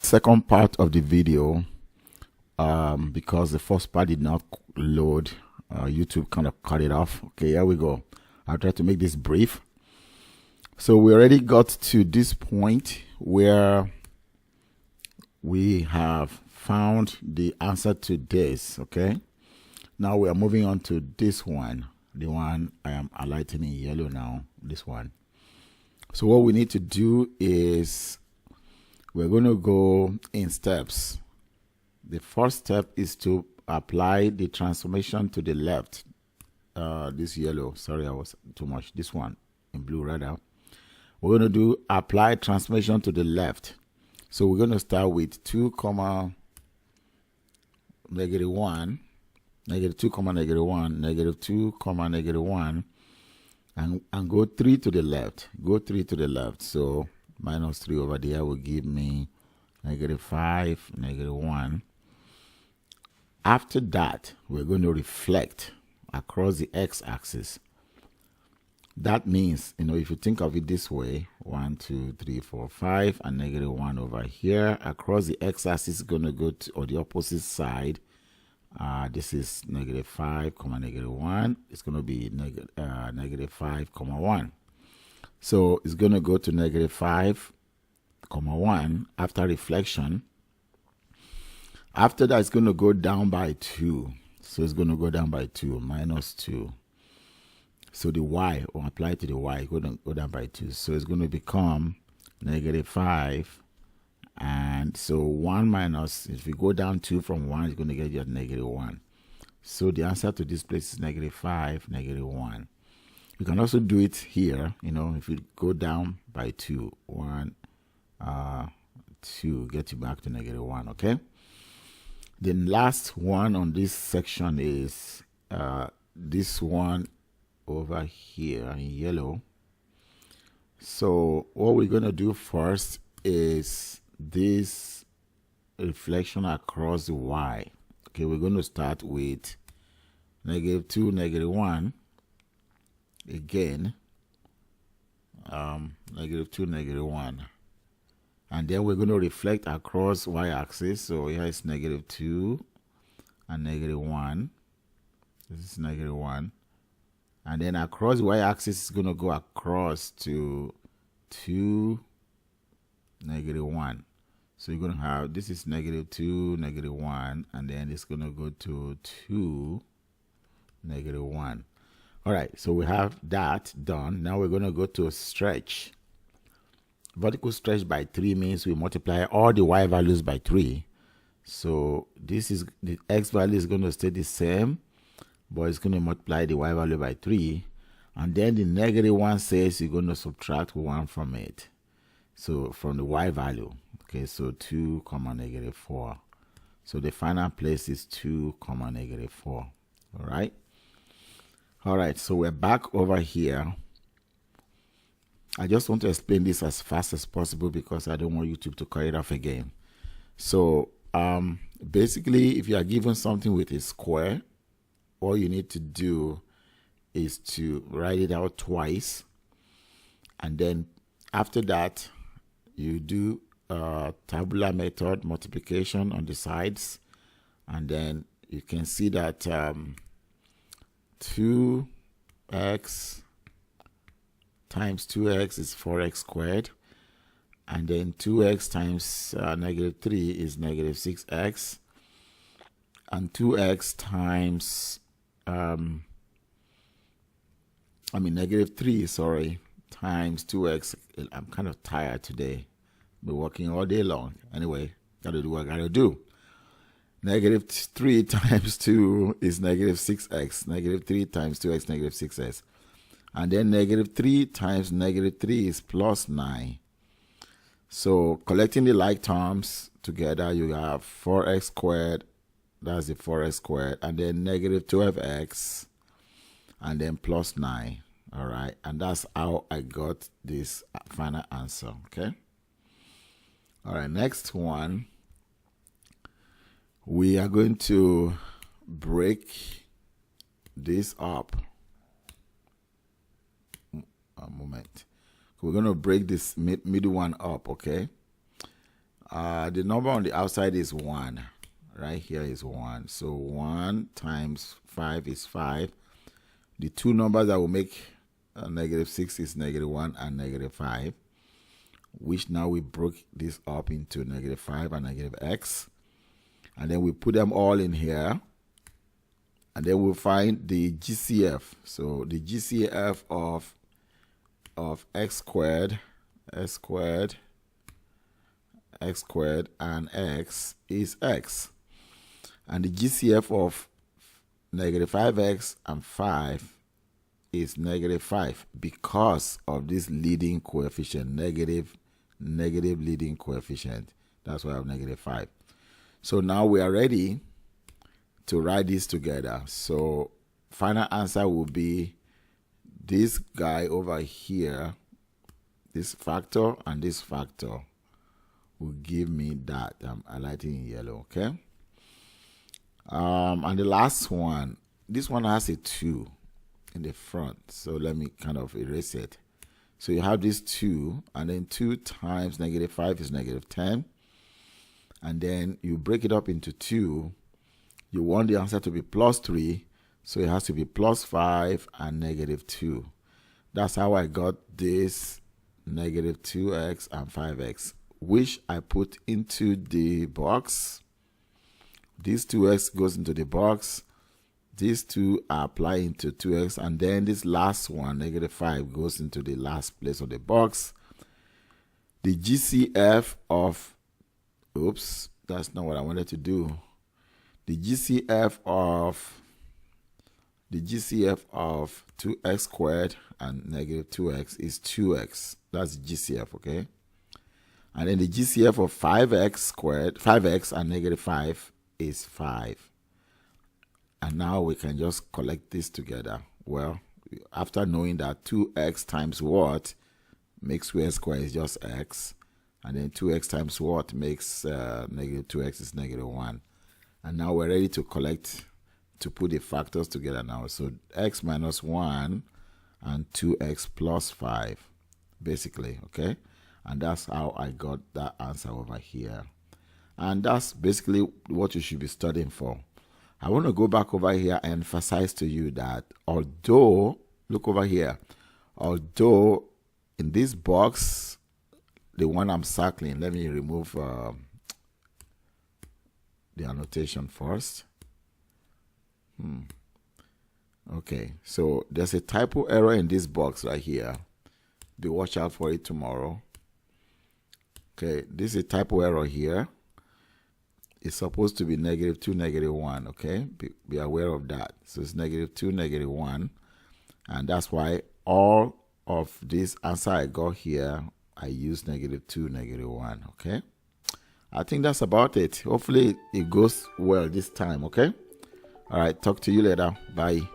second part of the video because the first part did not load. YouTube kind of cut it off. Okay, here we go. I'll try to make this brief. So we already got to this point where we have found the answer to this. Okay, now we are moving on to this one, the one I am highlighting in yellow now, this one. So what we need to do is we're going to go in steps. The first step is to apply the transformation to the left. This yellow, sorry, I was too much. This one in blue rather. We're going to do apply transformation to the left. So we're going to start with 2 comma negative 1, negative 2 comma negative 1, negative 2 comma negative 1, and go 3 to the left. Go 3 to the left. So minus 3 over there will give me negative 5, negative 1. After that, we're going to reflect across the x-axis. That means, if you think of it this way, 1, 2, 3, 4, 5, and negative 1 over here, across the x-axis is going to go to or the opposite side. This is negative 5, comma negative 1. It's going to be negative 5, comma 1. So it's going to go to negative 5, comma 1 after reflection. After that, it's going to go down by 2. So it's going to go down by 2, minus 2. So the y, or apply to the y, going to go down by 2. So it's going to become negative 5. And so 1 minus, if we go down 2 from 1, it's going to get you negative 1. So the answer to this place is negative 5, negative 1. You can also do it here, if you go down by 2, 1, 2, get you back to negative 1, okay? The last one on this section is this one over here in yellow. So what we're going to do first is this reflection across the y. Okay, we're going to start with negative 2, negative 1. Again, negative 2, negative 1. And then we're going to reflect across y-axis. So here is negative 2 and negative 1. This is negative 1. And then across y-axis is going to go across to 2, negative 1. So you're going to have, this is negative 2, negative 1. And then it's going to go to 2, negative 1. All right, so we have that done. Now we're going to go to a stretch. Vertical stretch by 3 means we multiply all the y values by 3. So this is the x value is going to stay the same, but it's going to multiply the y value by 3. And then the negative 1 says you're going to subtract 1 from it. So from the y value. Okay, so 2 comma negative 4. So the final place is 2 comma negative 4. All right. All right, so we're back over here. I just want to explain this as fast as possible because I don't want YouTube to cut it off again. So basically, if you are given something with a square, all you need to do is to write it out twice. And then after that, you do tabular method multiplication on the sides. And then you can see that 2x times 2x is 4x squared, and then 2x times negative 3 is negative 6x, and 2x times negative 3, sorry, times 2x. I'm kind of tired today. Been working all day long. Anyway, gotta do what I gotta do. Negative 3 times 2 is negative 6x. Negative 3 times 2x, negative 6x. And then negative 3 times negative 3 is plus 9. So collecting the like terms together, you have 4x squared. That's the 4x squared. And then negative 12x. And then plus 9. All right. And that's how I got this final answer. Okay. All right. Next one. We are going to break this up. A moment. We're going to break this middle one up, okay? The number on the outside is 1. Right here is 1. So 1 times 5 is 5. The two numbers that will make -6 is -1 and -5, which now we broke this up into -5 and -x. And then we put them all in here. And then we'll find the GCF. So the GCF of x squared, and x is x. And the GCF of -5x and 5 is -5 because of this leading coefficient, negative leading coefficient. That's why I have -5. So now we are ready to write this together. So final answer will be this guy over here, this factor and this factor will give me that. I'm highlighting in yellow, okay? And the last one, this one has a 2 in the front. So let me kind of erase it. So you have this 2, and then 2 times -5 is -10. And then you break it up into 2. You want the answer to be +3, so it has to be +5 and -2. That's how I got this -2x and 5x, which I put into the box. This 2x goes into the box. These two are applied into 2x, and then this last one, -5, goes into the last place of the box. The GCF of, oops, that's not what I wanted to do. The GCF of 2x squared and -2x is 2x. That's GCF, okay? And then the GCF of 5x squared, 5x and -5 is 5. And now we can just collect this together. Well, after knowing that 2x times what makes square is just x, and then 2x times what makes -2x is -1. And now we're ready to collect, to put the factors together now. So x minus 1 and 2x plus 5, basically, okay? And that's how I got that answer over here. And that's basically what you should be studying for. I want to go back over here and emphasize to you that although, look over here, although in this box, the one I'm circling, let me remove the annotation first. Okay, so there's a typo error in this box right here. Be watch out for it tomorrow. Okay, this is a typo error here. It's supposed to be -2, -1, okay? Be aware of that. So it's -2, -1. And that's why all of this answer I got here, I use -2, -1, okay? I think that's about it. Hopefully it goes well this time, okay? All right, talk to you later. Bye.